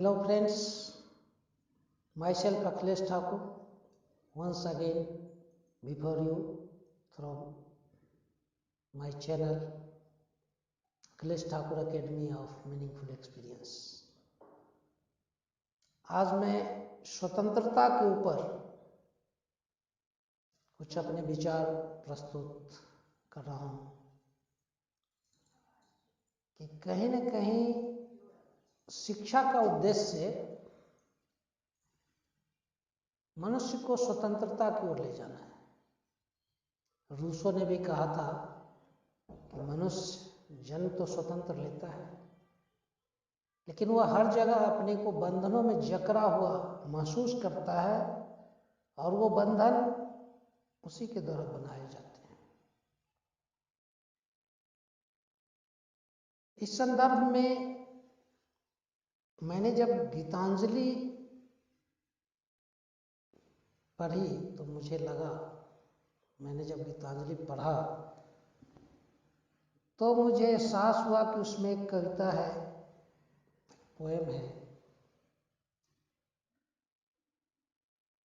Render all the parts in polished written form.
Hello friends, myself Akhilesh Thakur once again before you from my channel Akhilesh Thakur Academy of Meaningful Experience। आज मैं स्वतंत्रता के ऊपर कुछ अपने विचार प्रस्तुत कर रहा हूँ कि कहीं न कहीं शिक्षा का उद्देश्य मनुष्य को स्वतंत्रता की ओर ले जाना है। रूसो ने भी कहा था कि मनुष्य जन्म तो स्वतंत्र लेता है, लेकिन वह हर जगह अपने को बंधनों में जकड़ा हुआ महसूस करता है और वो बंधन उसी के द्वारा बनाए जाते हैं। इस संदर्भ में मैंने जब गीतांजलि पढ़ी तो मुझे लगा, मैंने जब गीतांजलि पढ़ा तो मुझे एहसास हुआ कि उसमें एक कविता है, पोएम है,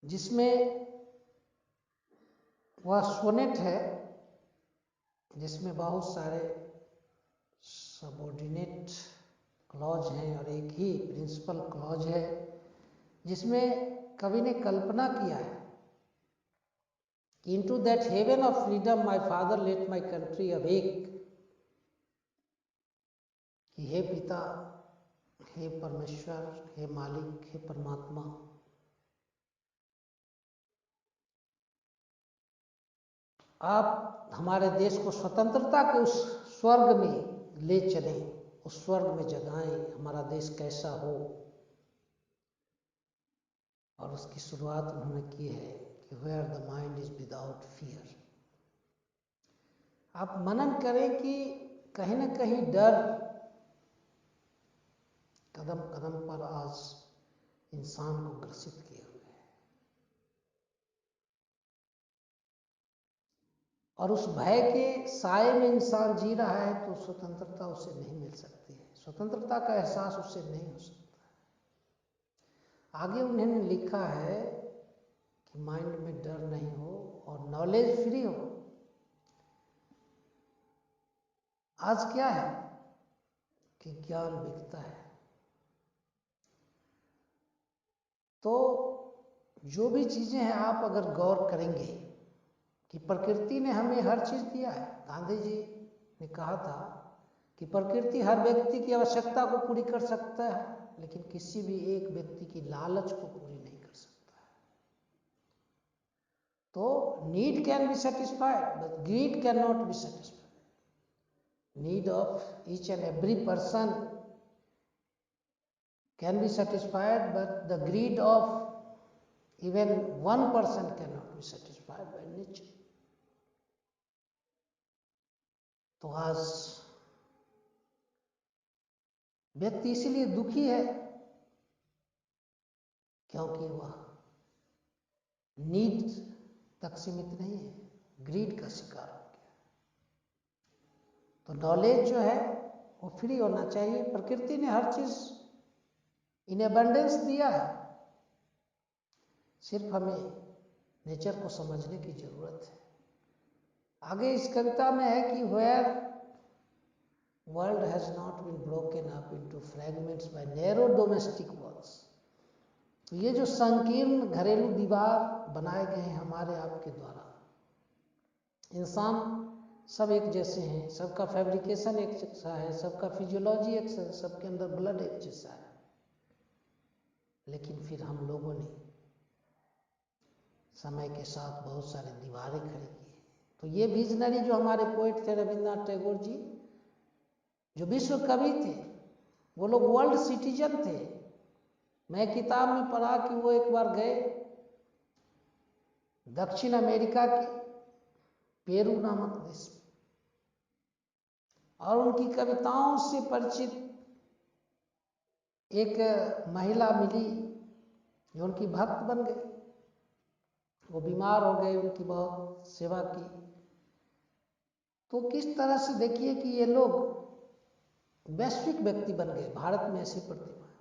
जिसमें वह सोनेट है जिसमें बहुत सारे सबऑर्डिनेट क्लॉज हैं और एक ही प्रिंसिपल क्लॉज है, जिसमें कवि ने कल्पना किया है कि into that heaven of freedom my father let my country awake, कि हे पिता, हे परमेश्वर, हे मालिक, हे परमात्मा, आप हमारे देश को स्वतंत्रता के उस स्वर्ग में ले चलें, उस स्वर्ग में जगाएं, हमारा देश कैसा हो। और उसकी शुरुआत उन्होंने की है कि where the mind is without fear. आप मनन करें कि कहीं न कहीं डर कदम कदम पर आज इंसान को ग्रसित किए हुए है, और उस भय के साए में इंसान जी रहा है तो स्वतंत्रता उसे नहीं मिल सकती है, स्वतंत्रता का एहसास उसे नहीं हो सकता। आगे उन्होंने लिखा है कि माइंड में डर नहीं हो और नॉलेज फ्री हो। आज क्या है कि ज्ञान बिकता है, तो जो भी चीजें हैं आप अगर गौर करेंगे कि प्रकृति ने हमें हर चीज दिया है। गांधी जी ने कहा था कि प्रकृति हर व्यक्ति की आवश्यकता को पूरी कर सकता है, लेकिन किसी भी एक व्यक्ति की लालच को पूरी नहीं कर सकता है। तो need can be satisfied but greed cannot be satisfied. Need of each and every person can be satisfied, but the greed of even one person cannot be satisfied by nature. तो आज व्यक्ति इसीलिए दुखी है क्योंकि वह need तक सीमित नहीं है, ग्रीड का शिकार हो गया। तो नॉलेज जो है वो फ्री होना चाहिए। प्रकृति ने हर चीज इन एबंडेंस दिया है, सिर्फ हमें नेचर को समझने की जरूरत है। आगे इस कविता में है कि where world has not been broken up into fragments by narrow domestic walls. तो ये जो संकीर्ण घरेलू दीवार बनाए गए हैं हमारे आपके द्वारा, इंसान सब एक जैसे हैं, सबका फैब्रिकेशन एक जैसा है, सबका फिजियोलॉजी एक जैसा है, सबके अंदर ब्लड एक जैसा है, लेकिन फिर हम लोगों ने समय के साथ बहुत सारी दीवारें खड़ी की। तो ये विजनरी जो हमारे पोएट थे रविन्द्रनाथ टैगोर जी, जो विश्व कवि थे, वो लोग वर्ल्ड सिटीजन थे। मैं किताब में पढ़ा कि वो एक बार गए दक्षिण अमेरिका के पेरू नामक देश में, और उनकी कविताओं से परिचित एक महिला मिली जो उनकी भक्त बन गई। वो बीमार हो गए, उनकी बहुत सेवा की। तो किस तरह से देखिए कि ये लोग वैश्विक व्यक्ति बन गए। भारत में ऐसी प्रतिभा है।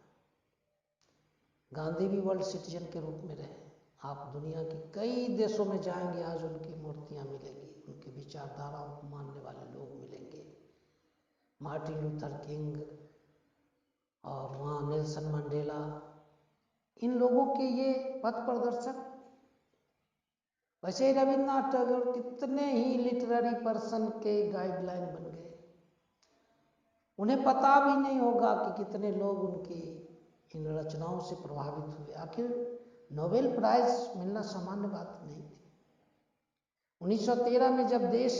गांधी भी वर्ल्ड सिटीजन के रूप में रहे। आप दुनिया के कई देशों में जाएंगे, आज उनकी मूर्तियां मिलेंगी, उनकी विचारधाराओं को मानने वाले लोग मिलेंगे। मार्टिन लूथर किंग और वहाँ नेल्सन मंडेला, इन लोगों के ये पथ प्रदर्शक। वैसे ही रविन्द्रनाथ टैगोर कितने ही लिटरेरी पर्सन के गाइडलाइन बन गए। उन्हें पता भी नहीं होगा कि कितने लोग उनकी इन रचनाओं से प्रभावित हुए। आखिर नोबेल प्राइज मिलना सामान्य बात नहीं थी। 1913 में जब देश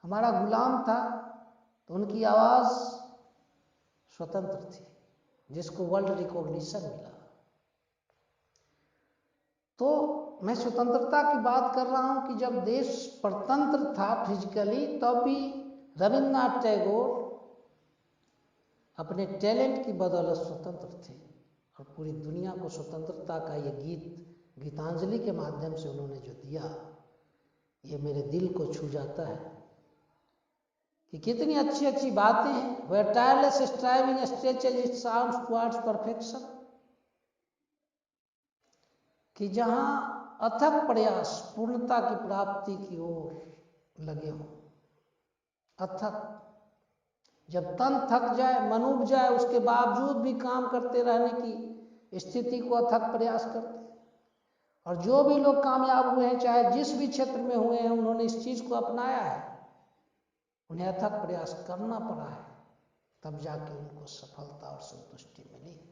हमारा गुलाम था तो उनकी आवाज स्वतंत्र थी, जिसको वर्ल्ड रिकॉग्निशन मिला। तो मैं स्वतंत्रता की बात कर रहा हूं कि जब देश परतंत्र था फिजिकली, तब भी रविन्द्रनाथ टैगोर अपने टैलेंट की बदौलत स्वतंत्र थे और पूरी दुनिया को स्वतंत्रता का ये गीतांजलि के माध्यम से उन्होंने जो दिया, ये मेरे दिल को छू जाता है कि कितनी अच्छी अच्छी बातें हैं। Where tireless striving stretches its arms towards perfection, कि जहां अथक प्रयास पूर्णता की प्राप्ति की ओर लगे हो। अथक, जब तन थक जाए, मन उब जाए, उसके बावजूद भी काम करते रहने की स्थिति को अथक प्रयास करते हैं। और जो भी लोग कामयाब हुए हैं, चाहे जिस भी क्षेत्र में हुए हैं, उन्होंने इस चीज को अपनाया है। उन्हें अथक प्रयास करना पड़ा है, तब जाके उनको सफलता और संतुष्टि मिली है।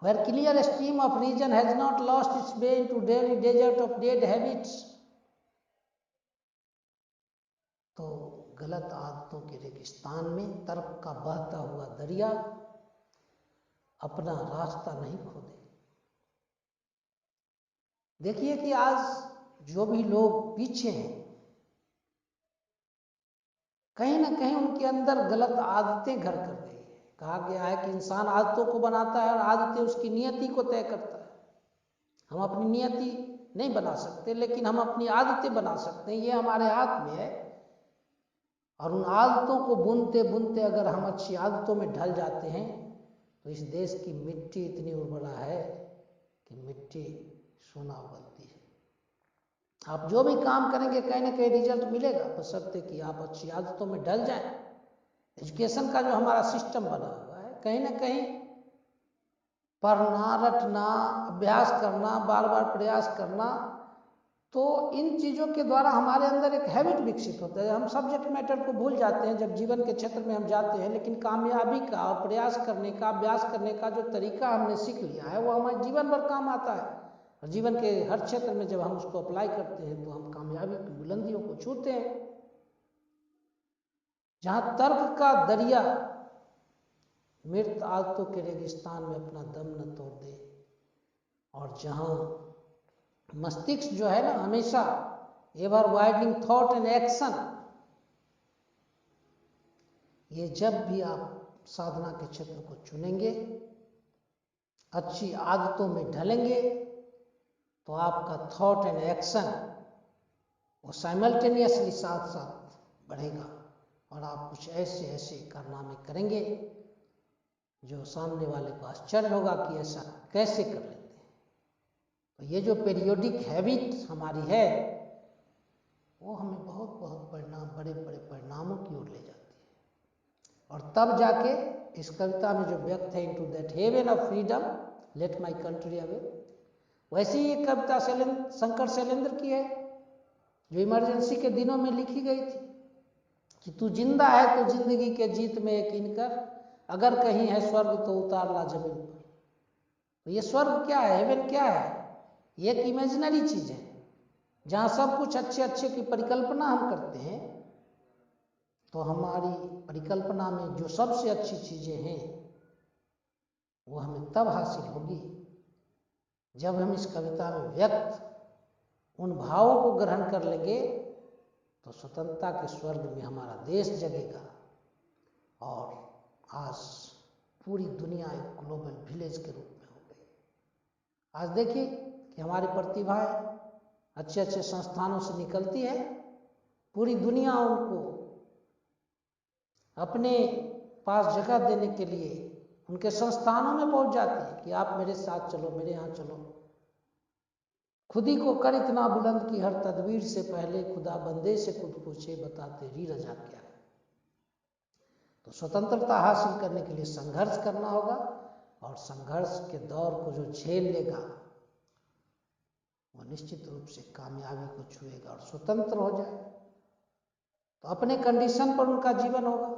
Where clear stream of reason has not lost its way into daily desert of dead habits, तो गलत आदतों के रेगिस्तान में तर्क का बहता हुआ दरिया अपना रास्ता नहीं खो दे। देखिए कि आज जो भी लोग पीछे हैं, कहीं ना कहीं उनके अंदर गलत आदतें घर कर गई है। कहा गया है कि इंसान आदतों को बनाता है और आदतें उसकी नियति को तय करता है। हम अपनी नियति नहीं बना सकते, लेकिन हम अपनी आदतें बना सकते हैं। ये हमारे हाथ में है। और उन आदतों को बुनते बुनते अगर हम अच्छी आदतों में ढल जाते हैं, तो इस देश की मिट्टी इतनी उर्वरा है कि मिट्टी सोना उगलती है। आप जो भी काम करेंगे, कहीं ना कहीं रिजल्ट मिलेगा, बशर्ते कि आप अच्छी आदतों में ढल जाएं। एजुकेशन का जो हमारा सिस्टम बना हुआ है, कहीं ना कहीं पढ़ना, रटना, अभ्यास करना, बार बार प्रयास करना, तो इन चीज़ों के द्वारा हमारे अंदर एक हैबिट विकसित होता है। हम सब्जेक्ट मैटर को भूल जाते हैं जब जीवन के क्षेत्र में हम जाते हैं, लेकिन कामयाबी का और प्रयास करने का, अभ्यास करने का जो तरीका हमने सीख लिया है, वो हमारे जीवन भर काम आता है। और जीवन के हर क्षेत्र में जब हम उसको अप्लाई करते हैं, तो हम कामयाबी की बुलंदियों को छूते हैं। जहाँ तर्क का दरिया मृत आदतों के रेगिस्तान में अपना दम न तोड़ दे, और जहाँ मस्तिष्क जो है ना, हमेशा ever widening thought and action, ये जब भी आप साधना के क्षेत्र को चुनेंगे, अच्छी आदतों में ढलेंगे, तो आपका थॉट एंड एक्शन वो साइमल्टेनियसली साथ साथ बढ़ेगा और आप कुछ ऐसे ऐसे कारनामे करेंगे जो सामने वाले को आश्चर्य होगा कि ऐसा कैसे कर लेते हैं। तो ये जो पीरियोडिक हैबिट हमारी है, वो हमें बहुत बहुत बड़े बड़े परिणामों की ओर ले जाती है। और तब जाके इस कविता में जो व्यक्त है, into that heaven of freedom let my country away, वैसे ही एक कविता शंकर शैलेंद्र की है, जो इमरजेंसी के दिनों में लिखी गई थी कि तू जिंदा है तो जिंदगी के जीत में यकीन कर, अगर कहीं है स्वर्ग तो उतार ला जमीन पर। तो ये स्वर्ग क्या है, हेवन क्या है? ये एक इमेजिनरी चीज है, जहां सब कुछ अच्छे अच्छे की परिकल्पना हम करते हैं। तो हमारी परिकल्पना में जो सबसे अच्छी चीजें हैं, वो हमें तब हासिल होगी जब हम इस कविता में व्यक्त उन भावों को ग्रहण कर लेंगे, तो स्वतंत्रता के स्वर्ग में हमारा देश जगेगा। और आज पूरी दुनिया एक ग्लोबल विलेज के रूप में हो गई। आज देखिए कि हमारी प्रतिभाएं अच्छे अच्छे संस्थानों से निकलती है, पूरी दुनिया उनको अपने पास जगह देने के लिए उनके संस्थानों में पहुंच जाती है कि आप मेरे साथ चलो, मेरे यहाँ चलो। खुद ही को कर इतना बुलंद कि हर तदबीर से पहले खुदा बंदे से खुद पूछे, बता तेरी रजा क्या है। तो स्वतंत्रता हासिल करने के लिए संघर्ष करना होगा, और संघर्ष के दौर को जो झेल लेगा वो निश्चित रूप से कामयाबी को छुएगा और स्वतंत्र हो जाए। तो अपने कंडीशन पर उनका जीवन होगा,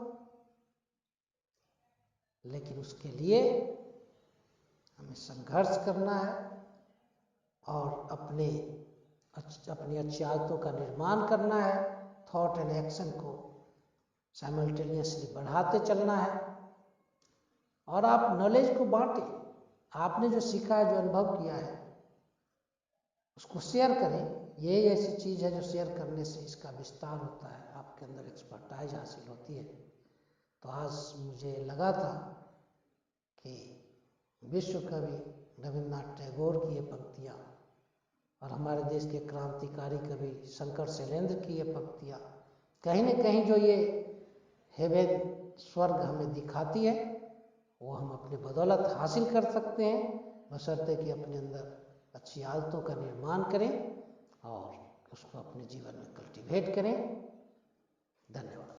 लेकिन उसके लिए हमें संघर्ष करना है और अपनी अच्छी आदतों का निर्माण करना है। थॉट एंड एक्शन को साइमल्टेनियसली बढ़ाते चलना है। और आप नॉलेज को बांटें, आपने जो सीखा है, जो अनुभव किया है, उसको शेयर करें। ये ऐसी चीज़ है जो शेयर करने से इसका विस्तार होता है, आपके अंदर एक्सपर्टाइज हासिल होती है। तो आज मुझे लगा था कि विश्व कवि रविन्द्रनाथ टैगोर की ये पंक्तियाँ और हमारे देश के क्रांतिकारी कवि शंकर शैलेंद्र की ये पंक्तियाँ कहीं न कहीं जो ये हेवन, स्वर्ग हमें दिखाती है, वो हम अपने बदौलत हासिल कर सकते हैं, बशर्ते कि अपने अंदर अच्छी आदतों का निर्माण करें और उसको अपने जीवन में कल्टीवेट करें। धन्यवाद।